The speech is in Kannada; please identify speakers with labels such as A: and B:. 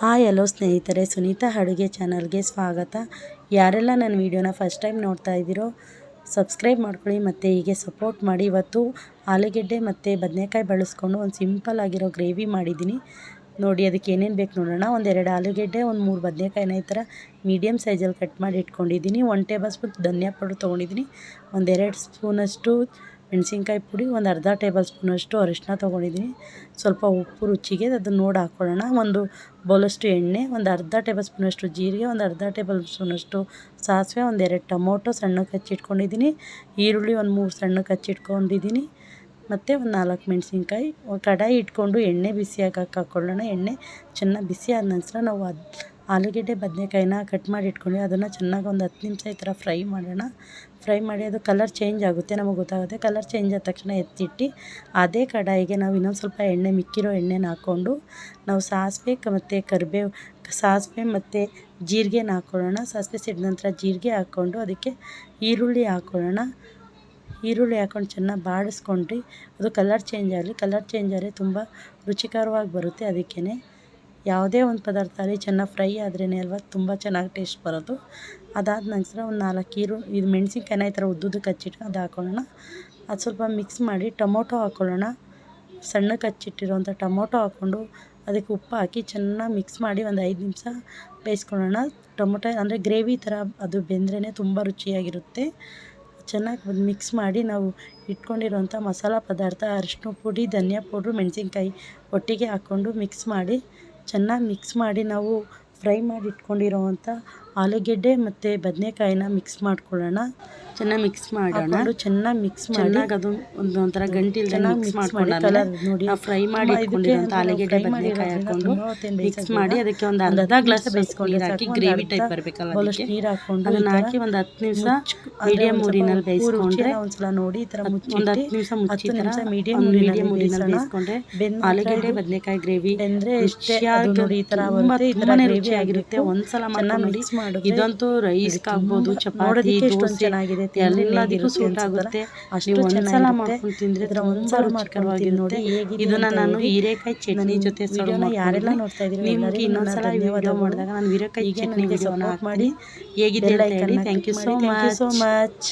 A: ಹಾಯ್ ಹಲೋ ಸ್ನೇಹಿತರೆ, ಸುನೀತಾ ಅಡುಗೆ ಚಾನಲ್ಗೆ ಸ್ವಾಗತ. ಯಾರೆಲ್ಲ ನನ್ನ ವಿಡಿಯೋನ ಫಸ್ಟ್ ಟೈಮ್ ನೋಡ್ತಾ ಇದ್ದೀರೋ ಸಬ್ಸ್ಕ್ರೈಬ್ ಮಾಡ್ಕೊಳ್ಳಿ ಮತ್ತು ಹೀಗೆ ಸಪೋರ್ಟ್ ಮಾಡಿ. ಇವತ್ತು ಆಲೂಗೆಡ್ಡೆ ಮತ್ತು ಬದನೆಕಾಯಿ ಬಳಸ್ಕೊಂಡು ಒಂದು ಸಿಂಪಲ್ ಆಗಿರೋ ಗ್ರೇವಿ ಮಾಡಿದ್ದೀನಿ ನೋಡಿ. ಅದಕ್ಕೆ ಏನೇನು ಬೇಕು ನೋಡೋಣ. ಒಂದೆರಡು ಆಲೂಗೆಡ್ಡೆ, ಒಂದು 3 ಬದನೆಕಾಯಿನ ಈ ಥರ ಮೀಡಿಯಮ್ ಸೈಜಲ್ಲಿ ಕಟ್ ಮಾಡಿ ಇಟ್ಕೊಂಡಿದ್ದೀನಿ. 1 ಟೇಬಲ್ ಸ್ಪೂನ್ ಧನಿಯಾ ಪೌಡರ್ ತೊಗೊಂಡಿದ್ದೀನಿ. 1-2 ಸ್ಪೂನಷ್ಟು ಮೆಣಸಿನ್ಕಾಯಿ ಪುಡಿ, ಒಂದು ಅರ್ಧ ಟೇಬಲ್ ಸ್ಪೂನಷ್ಟು ಅರಿಶಿನ ತೊಗೊಂಡಿದ್ದೀನಿ. ಸ್ವಲ್ಪ ಉಪ್ಪು ರುಚಿಗೆ, ಅದನ್ನು ನೋಡಿ ಹಾಕ್ಕೊಳ್ಳೋಣ. ಒಂದು ಬೌಲಷ್ಟು ಎಣ್ಣೆ, ಒಂದು ಅರ್ಧ ಟೇಬಲ್ ಸ್ಪೂನಷ್ಟು ಜೀರಿಗೆ, ಒಂದು ಅರ್ಧ ಟೇಬಲ್ ಸ್ಪೂನಷ್ಟು ಸಾಸಿವೆ, 1-2 ಟೊಮೊಟೊ ಸಣ್ಣಕ್ಕೆ ಹಚ್ಚಿಟ್ಕೊಂಡಿದ್ದೀನಿ. ಈರುಳ್ಳಿ ಒಂದು 3 ಸಣ್ಣಕ್ಕೆ ಹಚ್ಚಿಟ್ಕೊಂಡಿದ್ದೀನಿ. ಮತ್ತು ಒಂದು 4 ಮೆಣಸಿನ್ಕಾಯಿ. ಕಡಾಯಿ ಇಟ್ಕೊಂಡು ಎಣ್ಣೆ ಬಿಸಿಯಾಗಕ್ಕೆ ಹಾಕ್ಕೊಳ್ಳೋಣ. ಎಣ್ಣೆ ಚೆನ್ನಾಗಿ ಬಿಸಿ ಆದ ನಂತರ ನಾವು ಆಲೂಗೆಡ್ಡೆ ಬದನೆಕಾಯಿನ ಕಟ್ ಮಾಡಿ ಇಟ್ಕೊಂಡು ಅದನ್ನು ಚೆನ್ನಾಗಿ ಒಂದು 10 ನಿಮಿಷ ಈ ಥರ ಫ್ರೈ ಮಾಡೋಣ. ಫ್ರೈ ಮಾಡಿ ಅದು ಕಲರ್ ಚೇಂಜ್ ಆಗುತ್ತೆ, ನಮಗೆ ಗೊತ್ತಾಗುತ್ತೆ. ಕಲರ್ ಚೇಂಜ್ ಆದ ತಕ್ಷಣ ಎತ್ತಿಟ್ಟು ಅದೇ ಕಡಾಯಿಗೆ ನಾವು ಇನ್ನೊಂದು ಸ್ವಲ್ಪ ಎಣ್ಣೆ, ಮಿಕ್ಕಿರೋ ಎಣ್ಣೆನ ಹಾಕ್ಕೊಂಡು ನಾವು ಸಾಸಿವೆ ಮತ್ತು ಕರಿಬೇವು, ಸಾಸಿವೆ ಮತ್ತು ಜೀರಿಗೆನ ಹಾಕ್ಕೊಳ್ಳೋಣ. ಸಾಸಿವೆ ಸಿಡಿದ ನಂತರ ಜೀರಿಗೆ ಹಾಕ್ಕೊಂಡು ಅದಕ್ಕೆ ಈರುಳ್ಳಿ ಹಾಕ್ಕೊಳ್ಳೋಣ. ಈರುಳ್ಳಿ ಹಾಕ್ಕೊಂಡು ಚೆನ್ನಾಗಿ ಬಾಡಿಸ್ಕೊಂಡ್ರಿ ಅದು ಕಲರ್ ಚೇಂಜ್ ಆಗಲಿ. ಕಲರ್ ಚೇಂಜ್ ಆದರೆ ತುಂಬ ರುಚಿಕರವಾಗಿ ಬರುತ್ತೆ. ಅದಕ್ಕೇ ಯಾವುದೇ ಒಂದು ಪದಾರ್ಥ ಆಗಲಿ ಚೆನ್ನಾಗಿ ಫ್ರೈ ಆದ್ರೇ ಅಲ್ವಾ ತುಂಬ ಚೆನ್ನಾಗಿ ಟೇಸ್ಟ್ ಬರೋದು. ಅದಾದ ನಂತರ ಒಂದು 4 ಇದು ಮೆಣಸಿನ್ಕಾಯಿನ ಈ ಥರ ಉದ್ದುದಕ್ಕೆ ಹಚ್ಚಿಟ್ಟು ಅದು ಹಾಕ್ಕೊಳ್ಳೋಣ. ಅದು ಸ್ವಲ್ಪ ಮಿಕ್ಸ್ ಮಾಡಿ ಟೊಮೊಟೊ ಹಾಕ್ಕೊಳ್ಳೋಣ. ಸಣ್ಣಕ್ಕೆ ಹಚ್ಚಿಟ್ಟಿರೋಂಥ ಟೊಮೊಟೊ ಹಾಕ್ಕೊಂಡು ಅದಕ್ಕೆ ಉಪ್ಪು ಹಾಕಿ ಚೆನ್ನಾಗಿ ಮಿಕ್ಸ್ ಮಾಡಿ ಒಂದು 5 ನಿಮಿಷ ಬೇಯಿಸ್ಕೊಳ್ಳೋಣ. ಟೊಮೊಟೊ ಅಂದರೆ ಗ್ರೇವಿ ಥರ ಅದು ಬೆಂದ್ರೇ ತುಂಬ ರುಚಿಯಾಗಿರುತ್ತೆ. ಚೆನ್ನಾಗಿ ಮಿಕ್ಸ್ ಮಾಡಿ ನಾವು ಇಟ್ಕೊಂಡಿರೋಂಥ ಮಸಾಲ ಪದಾರ್ಥ, ಅರಿಶಿನ ಪುಡಿ, ಧನಿಯಾ ಪೌಡ್ರು, ಮೆಣಸಿನ್ಕಾಯಿ ಒಟ್ಟಿಗೆ ಹಾಕ್ಕೊಂಡು ಮಿಕ್ಸ್ ಮಾಡಿ ಚೆನ್ನಾಗಿ ಮಿಕ್ಸ್ ಮಾಡಿ ನಾವು ಫ್ರೈ ಮಾಡಿ ಇಟ್ಕೊಂಡಿರೋವಂಥ ಆಲೂಗೆಡ್ಡೆ ಮತ್ತು ಬದನೆಕಾಯಿನ ಮಿಕ್ಸ್ ಮಾಡ್ಕೊಳ್ಳೋಣ. ಚೆನ್ನಾಗಿ ಮಿಕ್ಸ್ ಮಾಡೋಣ. ಚೆನ್ನಾಗಿ ಮಿಕ್ಸ್ ಮಾಡಿ ಅದು ಒಂಥರ ಗಂಟಿಲ್ದೆ ಮಿಕ್ಸ್ ಮಾಡ್ಕೊಂಡಾದ್ಮೇಲೆ ನೋಡಿ ಫ್ರೈ ಮಾಡಿ ಇಟ್ಕೊಂಡಿರೋಂಥ ಆಲೂಗೆಡ್ಡೆ ಬದನೆಕಾಯಿ ಹಾಕ್ಕೊಂಡು ಮಿಕ್ಸ್ ಮಾಡಿ ಅದಕ್ಕೆ ಒಂದು ಅರ್ಧ ಗ್ಲಾಸ್ ಬೇಯಿಸ್ಕೊಂಡು ಹಾಕಿ ಗ್ರೇವಿ ಟೈಪ್ ಬರಬೇಕಲ್ಲ, ನೀರು ಹಾಕ್ಕೊಂಡು ಅದನ್ನು ಹಾಕಿ ಒಂದು 10 ನಿಮಿಷ ಮೀಡಿಯಮ್ ಊರಿನಲ್ಲಿ ಬೇಯಿಸ್ಕೊಂಡ್ರೆ ಒಂದ್ಸಲ ನೋಡಿ ಈ ಥರ ಒಂದು 10 ನಿಮಿಷ ಮುಚ್ಚಿ ಮೀಡಿಯಮ್ ಊರಿನಲ್ಲಿ ಬೇಯಿಸ್ಕೊಂಡ್ರೆ ಆಲೂಗೆಡ್ಡೆ ಬದನೆಕಾಯಿ ಗ್ರೇವಿ ಅಂದರೆ ಈ ಥರ ತುಂಬಾನೇ ರುಚಿಯಾಗಿರುತ್ತೆ. ಒಂದ್ಸಲ ಮಾಡಿ ಇದಂತೂ ರೈಸ್ ಆಗ್ಬೋದು, ಚಪಾತಿ, ದೋಸೆ ಚೆನ್ನಾಗಿದೆ, ಎಲ್ಲದಕ್ಕೂ ಸೂಟ್ ಆಗುತ್ತೆ. ನೀವು ಒಂದ್ಸಲ ಮಾಡ್ಕೊಂಡು ತಿಂದ್ರೆ ಒಂದ್ಸಲ ರುಚಿಕರವಾಗಿ ನೋಡಿ. ಇದನ್ನ ನಾನು ಹೀರೆಕಾಯಿ ಚಟ್ನಿ ಜೊತೆ ಯಾರೆಲ್ಲ ನೋಡ್ತಾ ಇದ್ದೀರಿ ನಿಮ್ಗೆ ಇನ್ನೊಂದ್ಸಲ ವಿಡಿಯೋ ಮಾಡಿದಾಗ ನಾನು ಹೀರೆಕಾಯಿ ಚಟ್ನಿ ವಿಡಿಯೋನ ಮಾಡಿ ಹೇಗಿದೆ ಅಂತ ಹೇಳಿ. Thank you so much.